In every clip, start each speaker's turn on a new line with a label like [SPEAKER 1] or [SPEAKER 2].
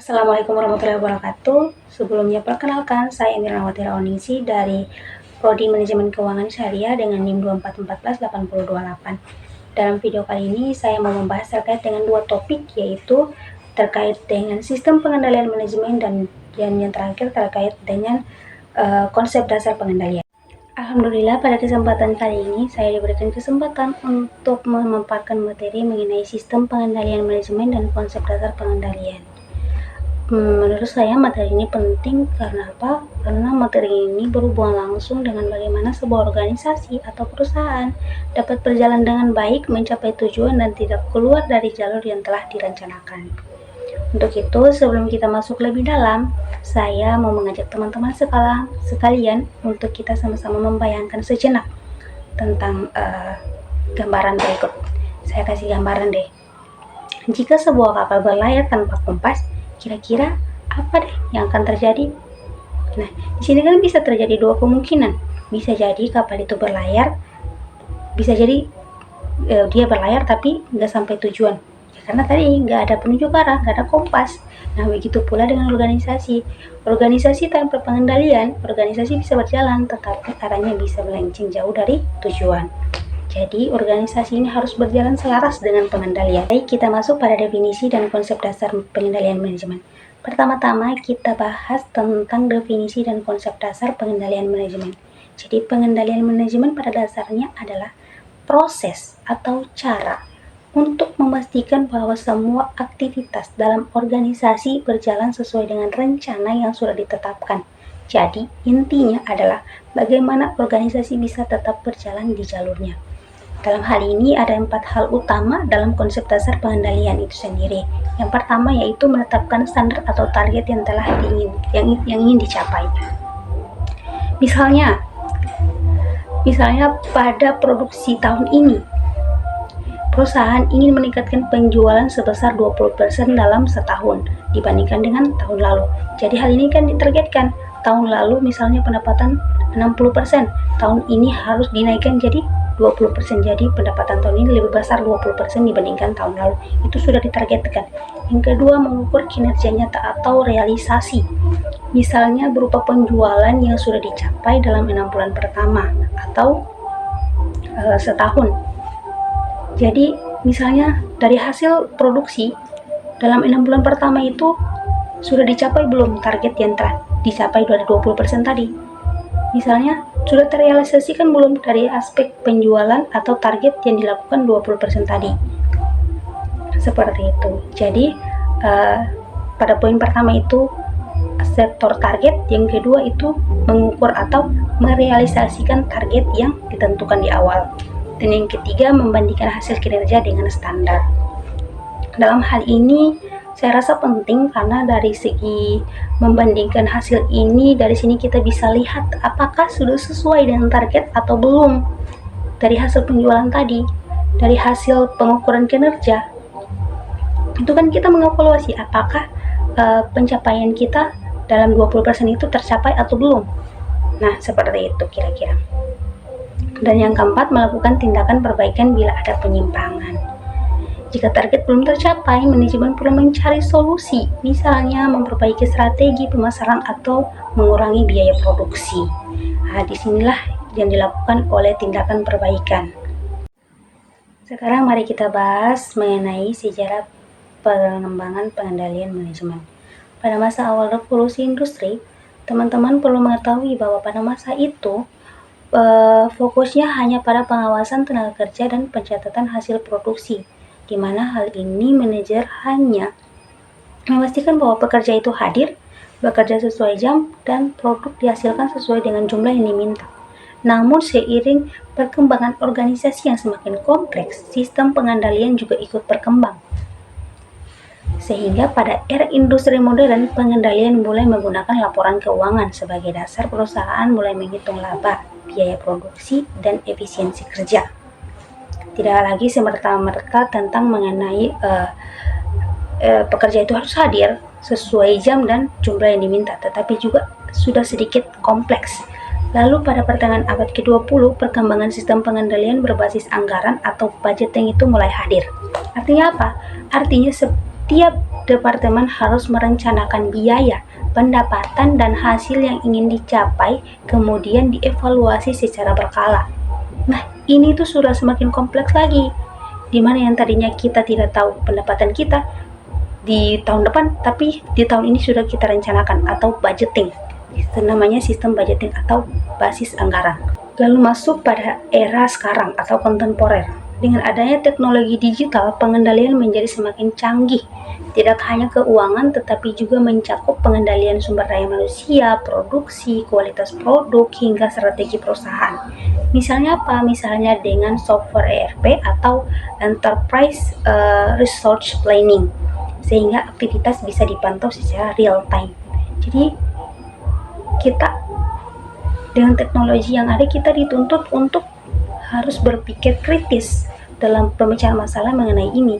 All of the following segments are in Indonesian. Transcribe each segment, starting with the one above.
[SPEAKER 1] Assalamualaikum warahmatullahi wabarakatuh. Sebelumnya perkenalkan, saya Mirnawati Raoningsi dari Prodi Manajemen Keuangan Syariah dengan NIM 2414828. Dalam video kali ini saya mau membahas terkait dengan dua topik, yaitu terkait dengan sistem pengendalian manajemen dan yang terakhir terkait dengan konsep dasar pengendalian. Alhamdulillah, pada kesempatan kali ini saya diberikan kesempatan untuk memaparkan materi mengenai sistem pengendalian manajemen dan konsep dasar pengendalian. Menurut saya materi ini penting karena apa? Karena materi ini berhubungan langsung dengan bagaimana sebuah organisasi atau perusahaan dapat berjalan dengan baik, mencapai tujuan dan tidak keluar dari jalur yang telah direncanakan. Untuk itu, sebelum kita masuk lebih dalam, saya mau mengajak teman-teman sekalian untuk kita sama-sama membayangkan sejenak tentang gambaran berikut. Saya kasih gambaran deh. Jika sebuah kapal berlayar tanpa kompas, kira-kira apa deh yang akan terjadi? Nah, di sini kan bisa terjadi dua kemungkinan. Bisa jadi kapal itu berlayar, bisa jadi dia berlayar tapi nggak sampai tujuan. Ya, karena tadi nggak ada penunjuk arah, nggak ada kompas. Nah, begitu pula dengan organisasi. Organisasi tanpa pengendalian, organisasi bisa berjalan, tetapi arahnya bisa melenceng jauh dari tujuan. Jadi, organisasi ini harus berjalan selaras dengan pengendalian. Baik, kita masuk pada definisi dan konsep dasar pengendalian manajemen. Pertama-tama, kita bahas tentang definisi dan konsep dasar pengendalian manajemen. Jadi, pengendalian manajemen pada dasarnya adalah proses atau cara untuk memastikan bahwa semua aktivitas dalam organisasi berjalan sesuai dengan rencana yang sudah ditetapkan. Jadi, intinya adalah bagaimana organisasi bisa tetap berjalan di jalurnya. Dalam hal ini ada 4 hal utama dalam konsep dasar pengendalian itu sendiri. Yang pertama yaitu menetapkan standar atau target yang telah ingin dicapai. Misalnya pada produksi tahun ini, perusahaan ingin meningkatkan penjualan sebesar 20% dalam setahun dibandingkan dengan tahun lalu. Jadi hal ini kan ditargetkan. Tahun lalu misalnya pendapatan 60%, tahun ini harus dinaikkan jadi 20%. Jadi pendapatan tahun ini lebih besar 20% dibandingkan tahun lalu. Itu sudah ditargetkan. Yang kedua, mengukur kinerja nyata atau realisasi. Misalnya berupa penjualan yang sudah dicapai dalam 6 bulan pertama atau setahun. Jadi misalnya dari hasil produksi dalam 6 bulan pertama itu sudah dicapai belum target yang telah dicapai dari 20% tadi. Misalnya sudah terrealisasikan belum dari aspek penjualan atau target yang dilakukan 20% tadi. Seperti itu. Jadi pada poin pertama itu sektor target, yang kedua itu mengukur atau merealisasikan target yang ditentukan di awal. Dan yang ketiga membandingkan hasil kinerja dengan standar. Dalam hal ini saya rasa penting karena dari segi membandingkan hasil ini, dari sini kita bisa lihat apakah sudah sesuai dengan target atau belum. Dari hasil penjualan tadi, dari hasil pengukuran kinerja, itu kan kita mengevaluasi apakah pencapaian kita dalam 20% itu tercapai atau belum. Nah, seperti itu kira-kira. Dan yang keempat, melakukan tindakan perbaikan bila ada penyimpangan. Jika target belum tercapai, manajemen perlu mencari solusi, misalnya memperbaiki strategi pemasaran atau mengurangi biaya produksi. Nah, disinilah yang dilakukan oleh tindakan perbaikan. Sekarang mari kita bahas mengenai sejarah pengembangan pengendalian manajemen. Pada masa awal revolusi industri, teman-teman perlu mengetahui bahwa pada masa itu fokusnya hanya pada pengawasan tenaga kerja dan pencatatan hasil produksi, di mana hal ini manajer hanya memastikan bahwa pekerja itu hadir, bekerja sesuai jam, dan produk dihasilkan sesuai dengan jumlah yang diminta. Namun seiring perkembangan organisasi yang semakin kompleks, sistem pengendalian juga ikut berkembang. Sehingga pada era industri modern, pengendalian mulai menggunakan laporan keuangan sebagai dasar. Perusahaan mulai menghitung laba, biaya produksi, dan efisiensi kerja. Tidak lagi semerta-merta tentang mengenai pekerja itu harus hadir sesuai jam dan jumlah yang diminta, tetapi juga sudah sedikit kompleks. Lalu pada pertengahan abad ke-20, perkembangan sistem pengendalian berbasis anggaran atau budgeting itu mulai hadir. Artinya apa? Artinya setiap departemen harus merencanakan biaya, pendapatan, dan hasil yang ingin dicapai, kemudian dievaluasi secara berkala. Nah, ini tuh sudah semakin kompleks lagi, di mana yang tadinya kita tidak tahu pendapatan kita di tahun depan, tapi di tahun ini sudah kita rencanakan atau budgeting. Itu namanya sistem budgeting atau basis anggaran. Lalu masuk pada era sekarang atau kontemporer. Dengan adanya teknologi digital, pengendalian menjadi semakin canggih. Tidak hanya keuangan, tetapi juga mencakup pengendalian sumber daya manusia, produksi, kualitas produk, hingga strategi perusahaan. Misalnya apa? Misalnya dengan software ERP atau Enterprise Resource Planning, sehingga aktivitas bisa dipantau secara real time. Jadi kita dengan teknologi yang ada, kita dituntut untuk harus berpikir kritis dalam pemecahan masalah mengenai ini.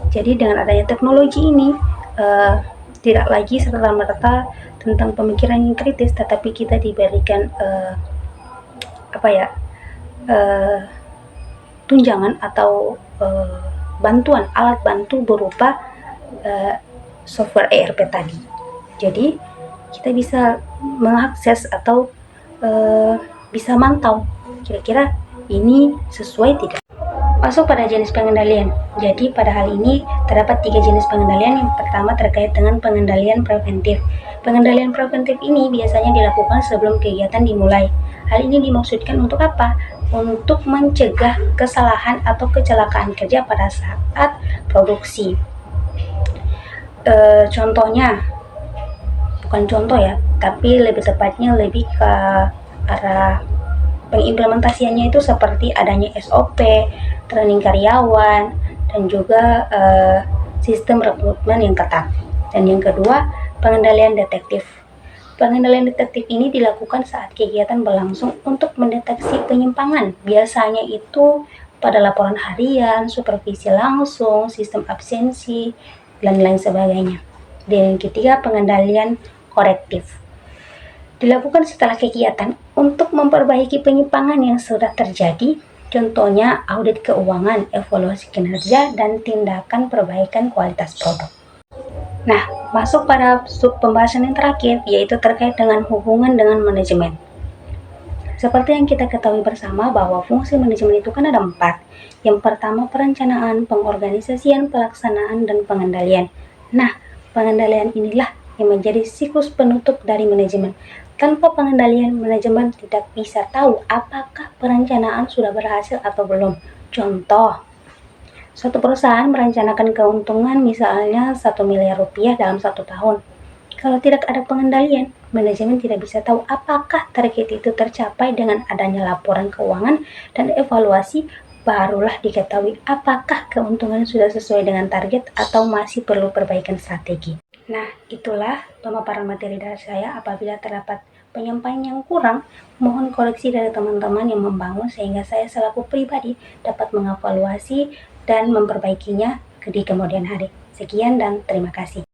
[SPEAKER 1] Jadi dengan adanya teknologi ini tidak lagi serta-merta tentang pemikiran yang kritis, tetapi kita diberikan tunjangan atau bantuan, alat bantu berupa software ERP tadi. Jadi kita bisa mengakses atau bisa mantau kira-kira ini sesuai tidak. Masuk pada jenis pengendalian. Jadi pada hal ini terdapat 3 jenis pengendalian. Yang pertama terkait dengan pengendalian preventif. Pengendalian preventif ini biasanya dilakukan sebelum kegiatan dimulai. Hal ini dimaksudkan untuk apa? Untuk mencegah kesalahan atau kecelakaan kerja pada saat produksi. Contohnya, bukan contoh ya, tapi lebih tepatnya lebih ke arah pengimplementasiannya itu seperti adanya SOP, training karyawan, dan juga sistem rekrutmen yang ketat. Dan yang kedua, pengendalian detektif. Pengendalian detektif ini dilakukan saat kegiatan berlangsung untuk mendeteksi penyimpangan. Biasanya itu pada laporan harian, supervisi langsung, sistem absensi, dan lain sebagainya. Dan yang ketiga, pengendalian korektif. Dilakukan setelah kegiatan untuk memperbaiki penyimpangan yang sudah terjadi, contohnya audit keuangan, evaluasi kinerja, dan tindakan perbaikan kualitas produk. Nah, masuk pada sub pembahasan yang terakhir, yaitu terkait dengan hubungan dengan manajemen. Seperti yang kita ketahui bersama bahwa fungsi manajemen itu kan ada 4. Yang pertama, perencanaan, pengorganisasian, pelaksanaan, dan pengendalian. Nah, pengendalian inilah yang menjadi siklus penutup dari manajemen. Tanpa pengendalian, manajemen tidak bisa tahu apakah perencanaan sudah berhasil atau belum. Contoh, suatu perusahaan merencanakan keuntungan misalnya 1 miliar rupiah dalam 1 tahun. Kalau tidak ada pengendalian, manajemen tidak bisa tahu apakah target itu tercapai. Dengan adanya laporan keuangan dan evaluasi, barulah diketahui apakah keuntungan sudah sesuai dengan target atau masih perlu perbaikan strategi. Nah, itulah pemaparan materi dari saya. Apabila terdapat penyampaian yang kurang, mohon koreksi dari teman-teman yang membangun sehingga saya selaku pribadi dapat mengevaluasi dan memperbaikinya di kemudian hari. Sekian dan terima kasih.